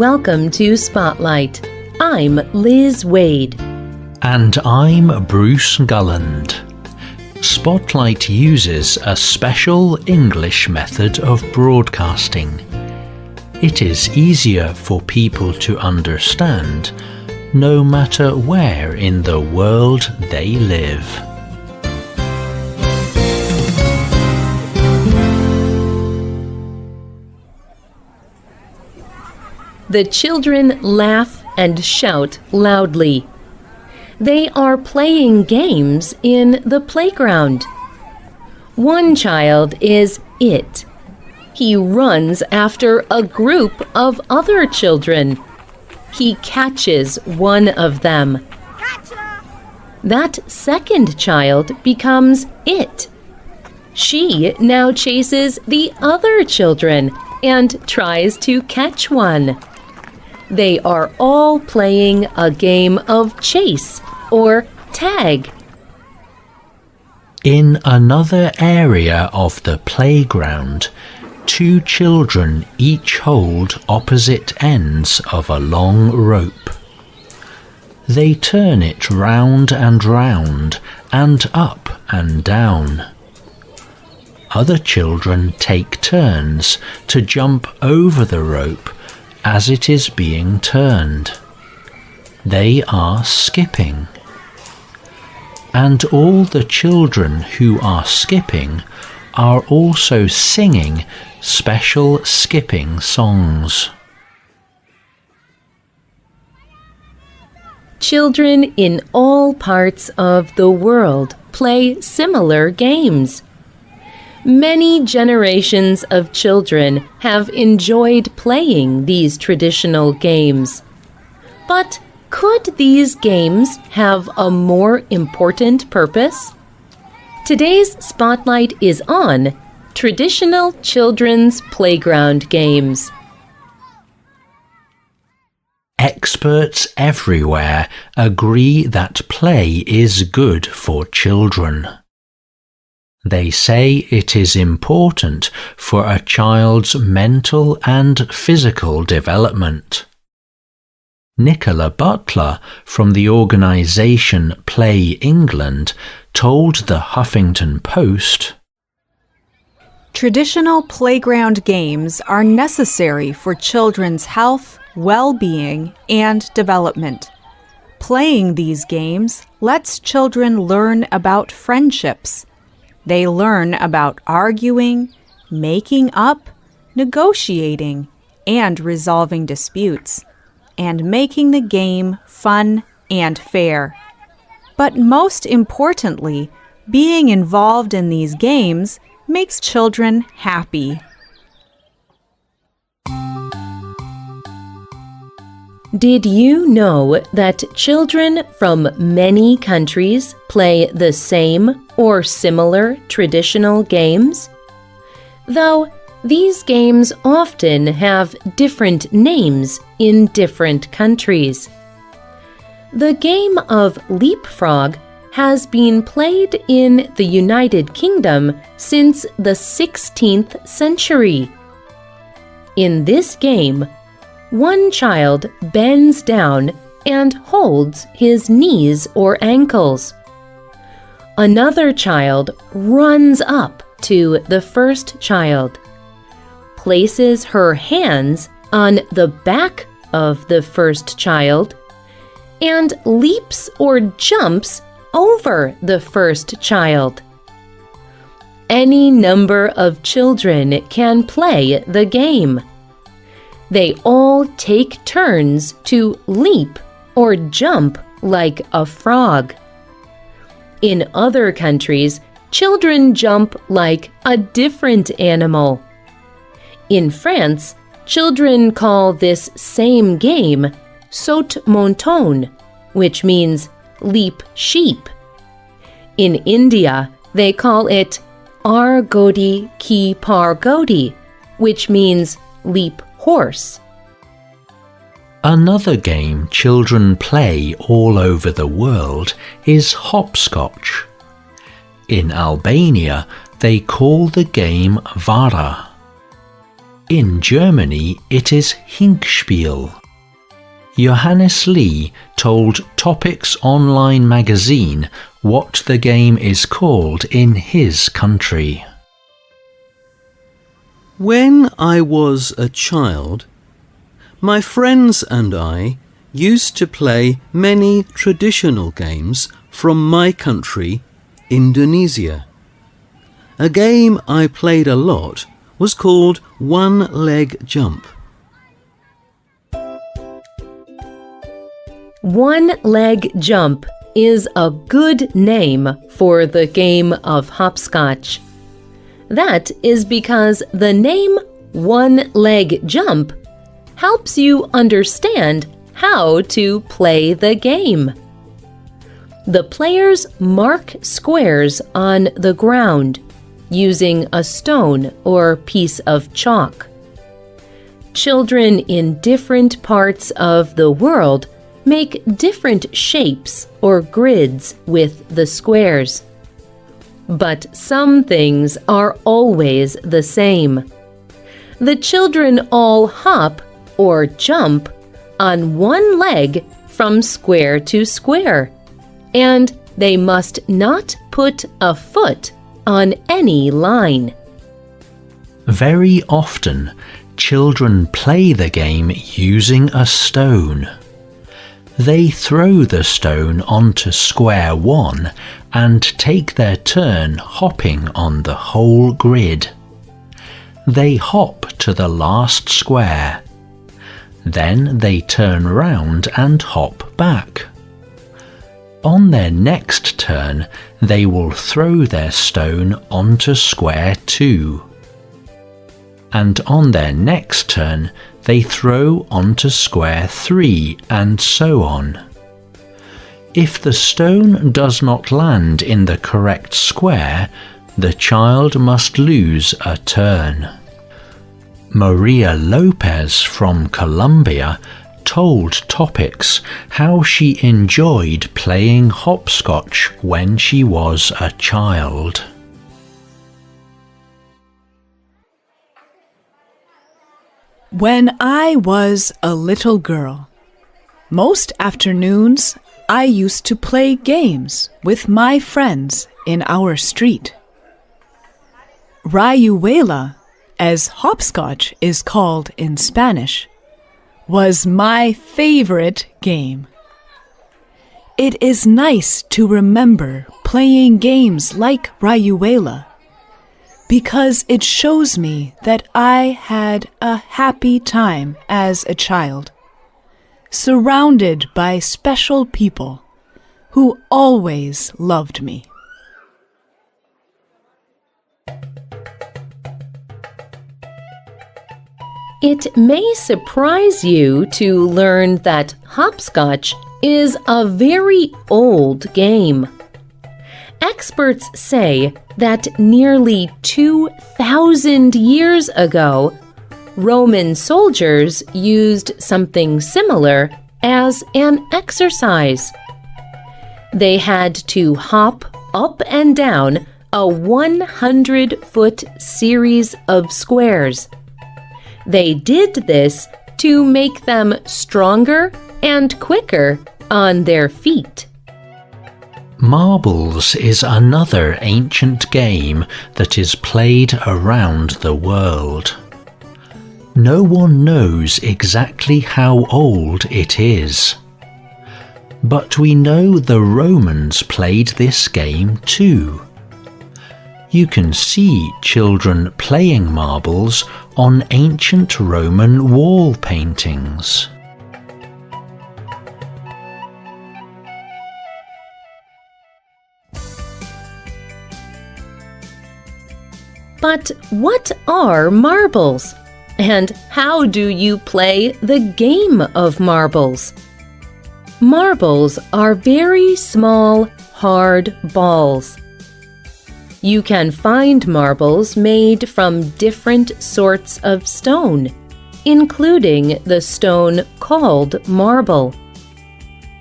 welcome to Spotlight. I'm Liz Wade. And I'm Bruce Gulland. Spotlight uses a special English method of broadcasting. It is easier for people to understand, no matter where in the world they live. The children laugh and shout loudly. They are playing games in the playground. One child is It. He runs after a group of other children. He catches one of them. Gotcha! That second child becomes It. She now chases the other children and tries to catch one. They are all playing a game of chase or tag. In another area of the playground, two children each hold opposite ends of a long rope. They turn it round and round and up and down. Other children take turns to jump over the rope as it is being turned. They are skipping. And all the children who are skipping are also singing special skipping songs. Children in all parts of the world play similar games. Many generations of children have enjoyed playing these traditional games. But could these games have a more important purpose? Today's Spotlight is on traditional children's playground games. Experts everywhere agree that play is good for children. They say it is important for a child's mental and physical development. Nicola Butler from the organisation Play England told the Huffington Post, "Traditional playground games are necessary for children's health, well-being, and development. Playing these games lets children learn about friendships. They learn about arguing, making up, negotiating, and resolving disputes, and making the game fun and fair. But most importantly, being involved in these games makes children happy." Did you know that children from many countries play the same or similar traditional games? Though these games often have different names in different countries. The game of leapfrog has been played in the United Kingdom since the 16th century. In this game, one child bends down and holds his knees or ankles. Another child runs up to the first child, places her hands on the back of the first child, and leaps or jumps over the first child. Any number of children can play the game. They all take turns to leap or jump like a frog. In other countries, children jump like a different animal. In France, children call this same game saute mouton, which means leap sheep. In India, they call it argodi ki pargodi, which means leap horse. Another game children play all over the world is hopscotch. In Albania, they call the game vara. In Germany, it is Hinspiel. Johannes Lee told Topics Online magazine what the game is called in his country. When I was a child, my friends and I used to play many traditional games from my country, Indonesia. A game I played a lot was called one-leg jump. One-leg jump is a good name for the game of hopscotch. That is because the name one-leg jump helps you understand how to play the game. The players mark squares on the ground using a stone or piece of chalk. Children in different parts of the world make different shapes or grids with the squares. But some things are always the same. The children all hop or jump on one leg from square to square, and they must not put a foot on any line. Very often, children play the game using a stone. They throw the stone onto square 1 and take their turn hopping on the whole grid. They hop to the last square. Then they turn round and hop back. On their next turn, they will throw their stone onto square 2. And on their next turn, they throw onto square 3, and so on. If the stone does not land in the correct square, the child must lose a turn. Maria Lopez from Colombia told Topics how she enjoyed playing hopscotch when she was a child. When I was a little girl, most afternoons I used to play games with my friends in our street. Rayuela, as hopscotch is called in Spanish, was my favorite game. It is nice to remember playing games like Rayuela, because it shows me that I had a happy time as a child, surrounded by special people who always loved me. It may surprise you to learn that hopscotch is a very old game. Experts say that nearly 2,000 years ago, Roman soldiers used something similar as an exercise. They had to hop up and down a 100-foot series of squares. They did this to make them stronger and quicker on their feet. Marbles is another ancient game that is played around the world. No one knows exactly how old it is. But we know the Romans played this game too. You can see children playing marbles on ancient Roman wall paintings. But what are marbles? And how do you play the game of marbles? Marbles are very small, hard balls. You can find marbles made from different sorts of stone, including the stone called marble.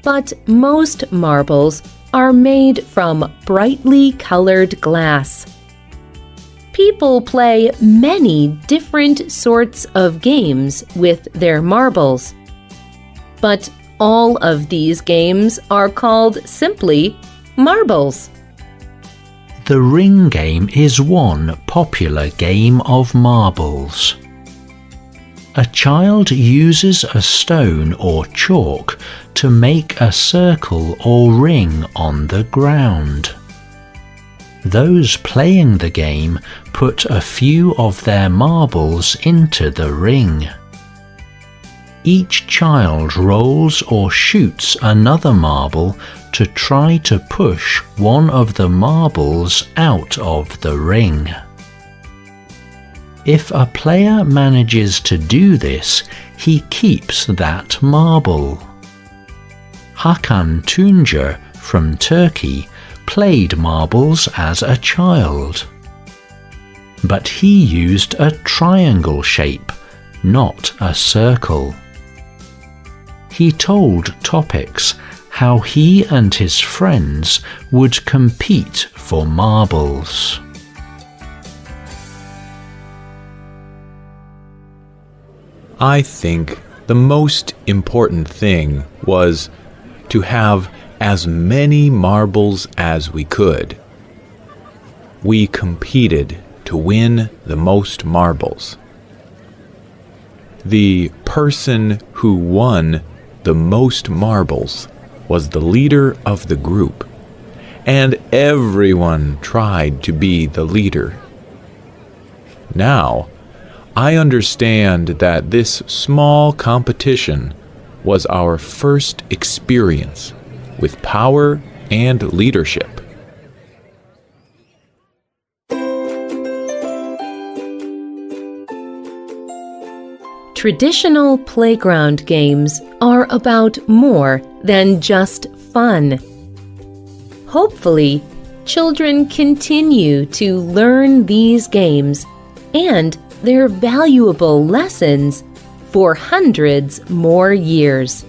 But most marbles are made from brightly colored glass. People play many different sorts of games with their marbles. But all of these games are called simply marbles. The ring game is one popular game of marbles. A child uses a stone or chalk to make a circle or ring on the ground. Those playing the game put a few of their marbles into the ring. Each child rolls or shoots another marble to try to push one of the marbles out of the ring. If a player manages to do this, he keeps that marble. Hakan Tuncer from Turkey played marbles as a child. But he used a triangle shape, not a circle. He told Topics how he and his friends would compete for marbles. I think the most important thing was to have as many marbles as we could. We competed to win the most marbles. The person who won the most marbles was the leader of the group, and everyone tried to be the leader. Now, I understand that this small competition was our first experience with power and leadership. Traditional playground games are about more than just fun. Hopefully, children continue to learn these games and their valuable lessons for hundreds more years.